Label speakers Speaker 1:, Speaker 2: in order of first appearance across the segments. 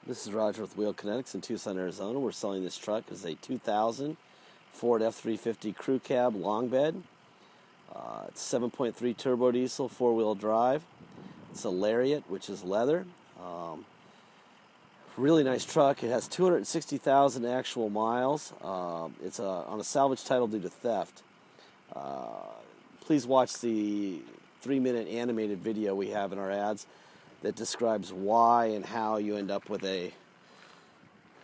Speaker 1: This is Roger with Wheel Kinetics in Tucson, Arizona. We're selling this truck as a 2000 Ford F350 crew cab long bed. It's 7.3 turbo diesel, four-wheel drive. It's a Lariat, which is leather. Really nice truck. It has 260,000 actual miles. It's on a salvage title due to theft. Please watch the 3-minute animated video we have in our ads that describes why and how you end up with a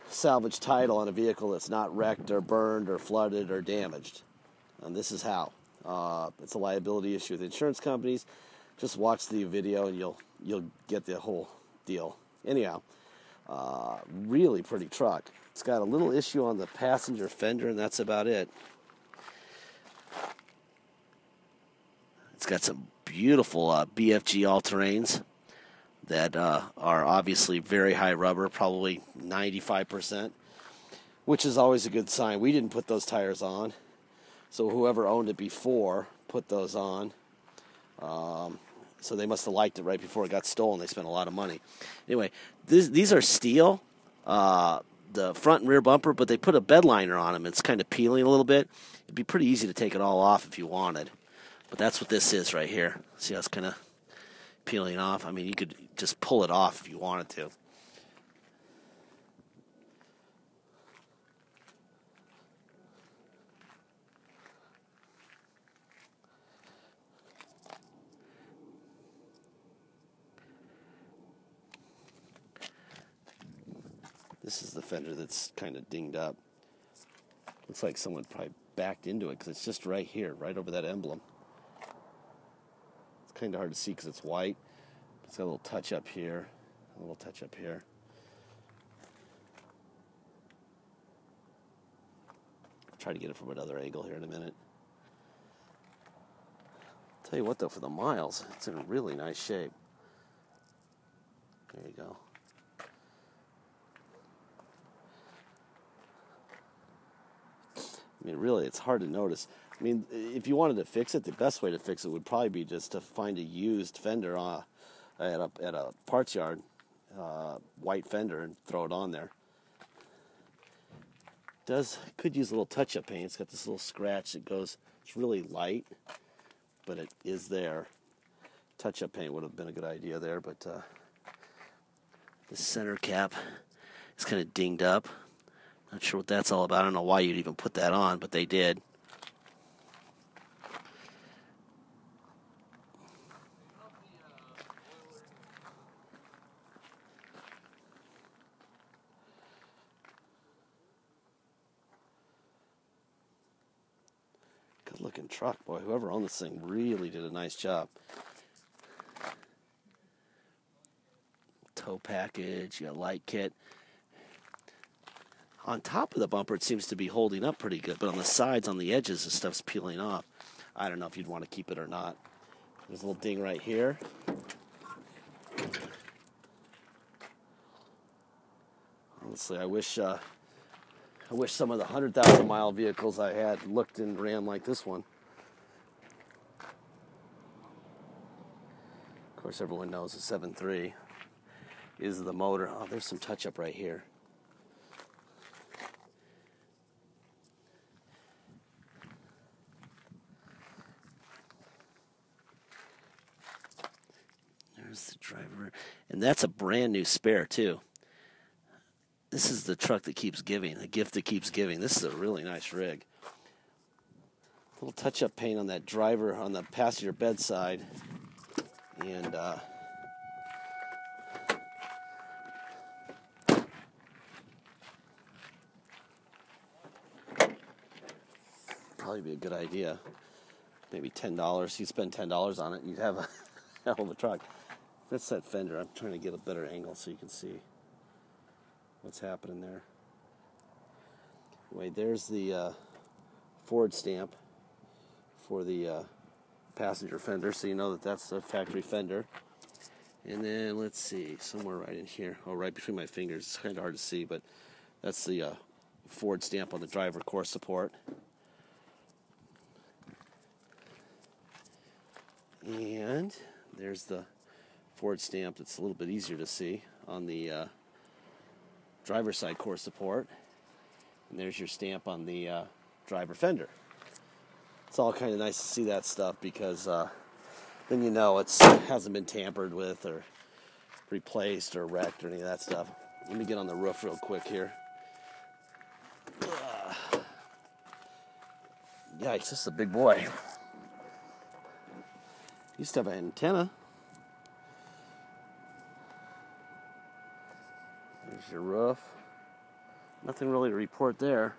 Speaker 1: salvage title on a vehicle that's not wrecked or burned or flooded or damaged. And this is how. It's a liability issue with insurance companies. Just watch the video and you'll get the whole deal. Anyhow, really pretty truck. It's got a little issue on the passenger fender, and that's about it. It's got some beautiful BFG all-terrains that are obviously very high rubber, probably 95%, which is always a good sign. We didn't put those tires on, so whoever owned it before put those on. So they must have liked it right before it got stolen. They spent a lot of money. Anyway, these are steel, the front and rear bumper, but they put a bed liner on them. It's kind of peeling a little bit. It'd be pretty easy to take it all off if you wanted. But that's what this is right here. See how it's kind of peeling off? I mean, you could just pull it off if you wanted to. This is the fender that's kind of dinged up. Looks like someone probably backed into it because it's just right here, right over that emblem. It's kind of hard to see because it's white. It's got a little touch up here, a little touch up here. I'll try to get it from another angle here in a minute. Tell you what though, for the miles, it's in really nice shape. There you go. I mean, really, it's hard to notice. I mean, if you wanted to fix it, the best way to fix it would probably be just to find a used fender at a parts yard, white fender, and throw it on there. Could use a little touch-up paint. It's got this little scratch that goes. It's really light, but it is there. Touch-up paint would have been a good idea there, but the center cap is kind of dinged up. Not sure what that's all about. I don't know why you'd even put that on, but they did. Good looking truck, boy. Whoever owned this thing really did a nice job. Tow package, you got light kit. On top of the bumper, it seems to be holding up pretty good, but on the sides, on the edges, the stuff's peeling off. I don't know if you'd want to keep it or not. There's a little ding right here. Honestly, I wish some of the 100,000-mile vehicles I had looked and ran like this one. Of course, everyone knows the 7.3 is the motor. Oh, there's some touch-up right here. There's the driver. And that's a brand new spare, too. This is the truck that keeps giving, the gift that keeps giving. This is a really nice rig. A little touch-up paint on that driver, on the passenger bedside. And probably be a good idea. Maybe $10. You spend $10 on it, you'd have a hell of a truck. That's that fender. I'm trying to get a better angle so you can see what's happening there. Wait, there's the Ford stamp for the passenger fender, so you know that that's a factory fender. And then, let's see, somewhere right in here, right between my fingers, it's kind of hard to see, but that's the Ford stamp on the driver core support. And there's the Ford stamp that's a little bit easier to see on the driver's side core support. And there's your stamp on the driver fender. It's all kind of nice to see that stuff because then you know it hasn't been tampered with or replaced or wrecked or any of that stuff. Let me get on the roof real quick here. Yikes, this is a big boy. Used to have an antenna. There's your roof. Nothing really to report there.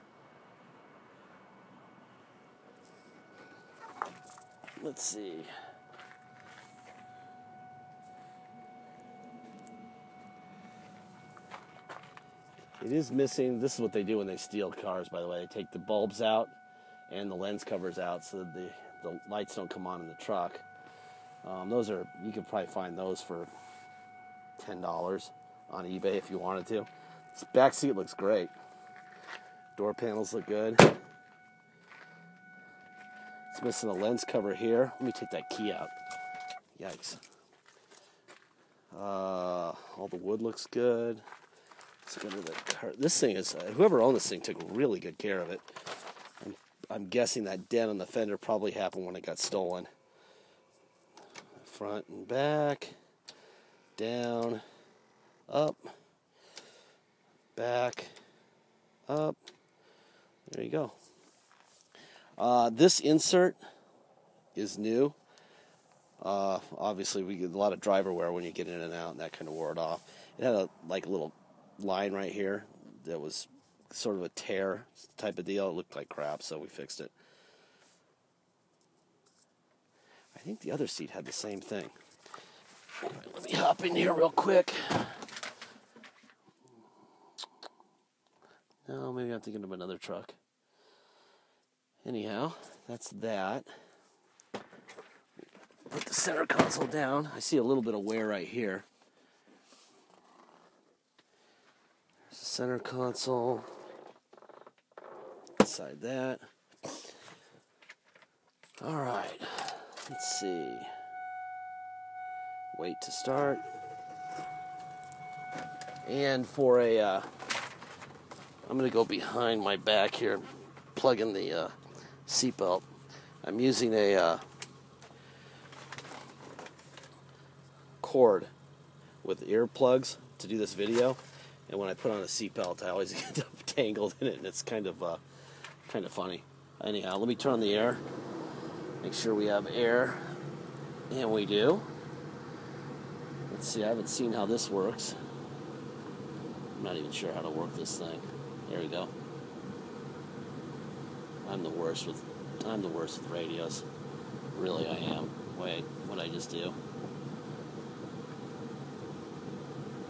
Speaker 1: Let's see. It is missing. This is what they do when they steal cars, by the way. They take the bulbs out and the lens covers out so that the lights don't come on in the truck. Those are, you could probably find those for $10 on eBay if you wanted to. This back seat looks great. Door panels look good. It's missing a lens cover here. Let me take that key out. Yikes. All the wood looks good. Let's go to the car. This thing is, whoever owned this thing took really good care of it. I'm guessing that dent on the fender probably happened when it got stolen. Front and back, down, up, back, up. There you go. This insert is new. Obviously, we get a lot of driver wear when you get in and out, and that kind of wore it off. It had a little line right here that was sort of a tear type of deal. It looked like crap, so we fixed it. I think the other seat had the same thing. All right, let me hop in here real quick. No, maybe I'm thinking of another truck. Anyhow, that's that. Put the center console down. I see a little bit of wear right here. There's the center console. Inside that. All right. Let's see. Wait to start. And for a, I'm going to go behind my back here, plug in the seatbelt. I'm using a cord with earplugs to do this video, and when I put on a seatbelt, I always end up tangled in it, and it's kind of funny. Anyhow, let me turn on the air. Make sure we have air, and we do. Let's see, I haven't seen how this works. I'm not even sure how to work this thing. There we go. I'm the worst with radios. Really, I am. Wait, what'd I just do?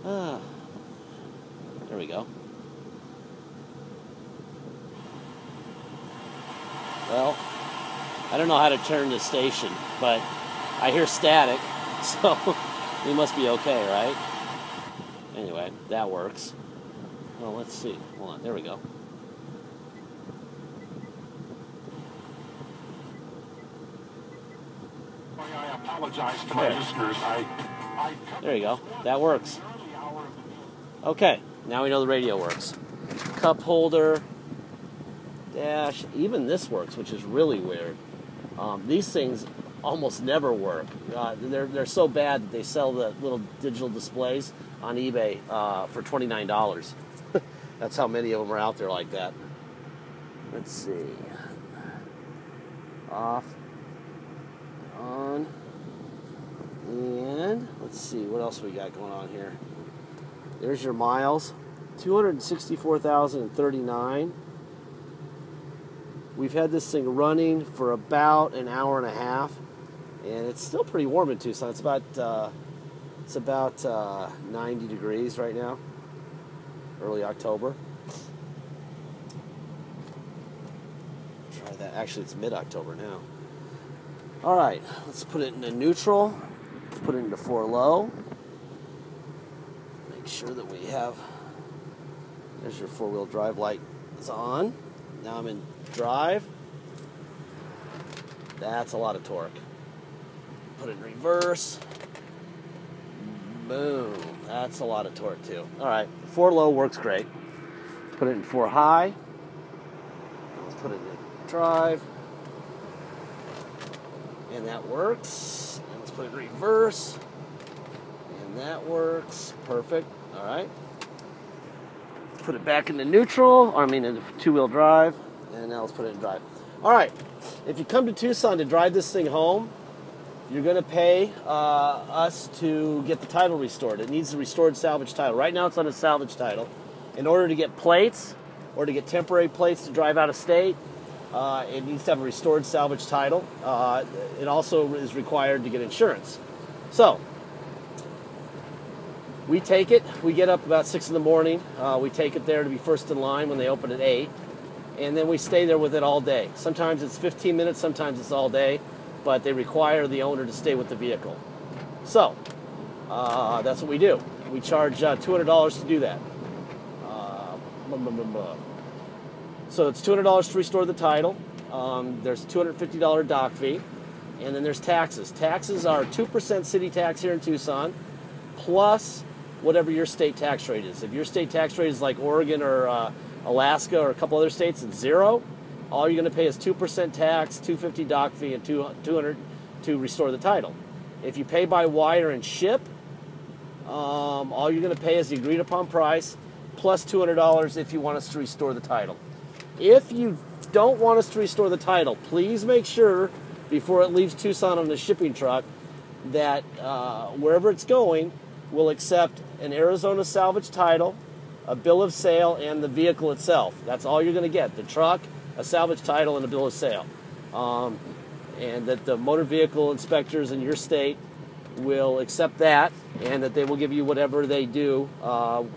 Speaker 1: There we go. Well, I don't know how to turn the station, but I hear static, so we must be okay, right? Anyway, that works. Well, let's see. Hold on. There we go.
Speaker 2: I apologize to my listeners.
Speaker 1: There you go. That works. Okay, now we know the radio works. Cup holder, dash, even this works, which is really weird. These things almost never work. They're so bad that they sell the little digital displays on eBay for $29. That's how many of them are out there like that. Let's see. Off. On. And let's see what else we got going on here. There's your miles. 264,039. We've had this thing running for about an hour and a half, and it's still pretty warm in Tucson. It's about 90 degrees right now, early October. Try that. Actually, it's mid-October now. All right, let's put it into neutral. Let's put it into 4 low. Make sure that we have. There's your 4-wheel drive light is on. Now I'm in drive. That's a lot of torque. Put it in reverse. Boom. That's a lot of torque too. All right, 4 low works great. Put it in 4 high. Let's put it in drive. And that works. And let's put it in reverse. And that works. Perfect. All right. Put it back into neutral, into 2-wheel drive. And now let's put it in drive. All right. If you come to Tucson to drive this thing home, you're going to pay us to get the title restored. It needs a restored salvage title. Right now it's on a salvage title. In order to get plates or to get temporary plates to drive out of state, it needs to have a restored salvage title. It also is required to get insurance. So, we take it. We get up about 6 in the morning. We take it there to be first in line when they open at 8. And then we stay there with it all day. Sometimes it's 15 minutes, sometimes it's all day. But they require the owner to stay with the vehicle. So, that's what we do. We charge $200 to do that. So it's $200 to restore the title. There's a $250 dock fee. And then there's taxes. Taxes are 2% city tax here in Tucson, plus whatever your state tax rate is. If your state tax rate is like Oregon or Alaska or a couple other states, it's 0. All you're going to pay is 2% tax, $250 dock fee, and $200 to restore the title. If you pay by wire and ship, all you're going to pay is the agreed upon price plus $200 if you want us to restore the title. If you don't want us to restore the title, please make sure before it leaves Tucson on the shipping truck that wherever it's going will accept an Arizona salvage title, a bill of sale, and the vehicle itself. That's all you're going to get. The truck, a salvage title, and a bill of sale. And that the motor vehicle inspectors in your state will accept that, and that they will give you whatever they do.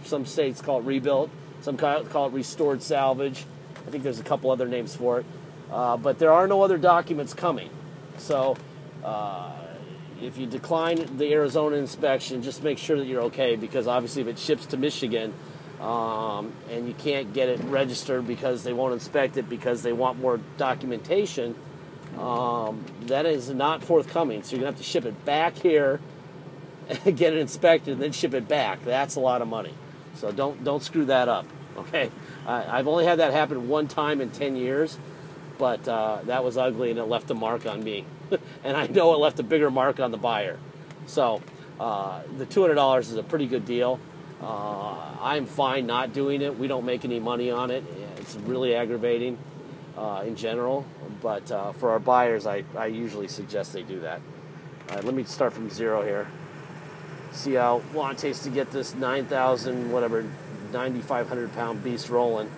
Speaker 1: Some states call it rebuilt, some call it restored salvage. I think there's a couple other names for it. But there are no other documents coming. So if you decline the Arizona inspection, just make sure that you're okay, because obviously if it ships to Michigan, and you can't get it registered because they won't inspect it because they want more documentation, that is not forthcoming. So you're going to have to ship it back here, get it inspected, and then ship it back. That's a lot of money. So don't screw that up, okay? I've only had that happen one time in 10 years, but that was ugly and it left a mark on me. And I know it left a bigger mark on the buyer. So the $200 is a pretty good deal. I'm fine not doing it. We don't make any money on it. It's really aggravating in general, but for our buyers, I usually suggest they do that. All right, let me start from 0 here. See how long it takes to get this 9,500 pound beast rolling.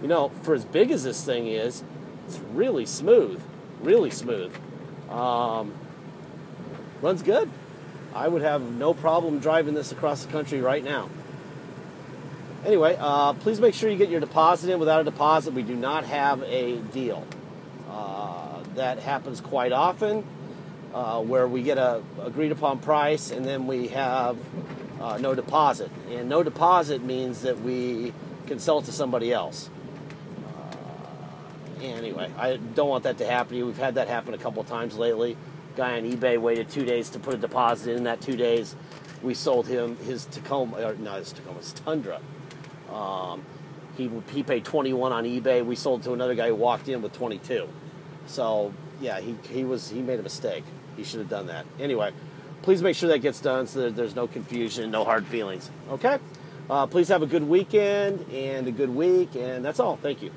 Speaker 1: You know, for as big as this thing is, it's really smooth. Really smooth. Runs good. I would have no problem driving this across the country right now. Anyway, please make sure you get your deposit in. Without a deposit, we do not have a deal. That happens quite often, where we get a agreed upon price and then we have no deposit. And no deposit means that we can sell it to somebody else. Anyway, I don't want that to happen to you. We've had that happen a couple of times lately. Guy on eBay waited 2 days to put a deposit in. That 2 days, we sold him his Tacoma, or not his Tacoma, his Tundra. He paid 21 on eBay. We sold to another guy who walked in with 22. So yeah, he made a mistake. He should have done that. Anyway, please make sure that gets done so that there's no confusion, no hard feelings. Okay? Please have a good weekend and a good week, and that's all. Thank you.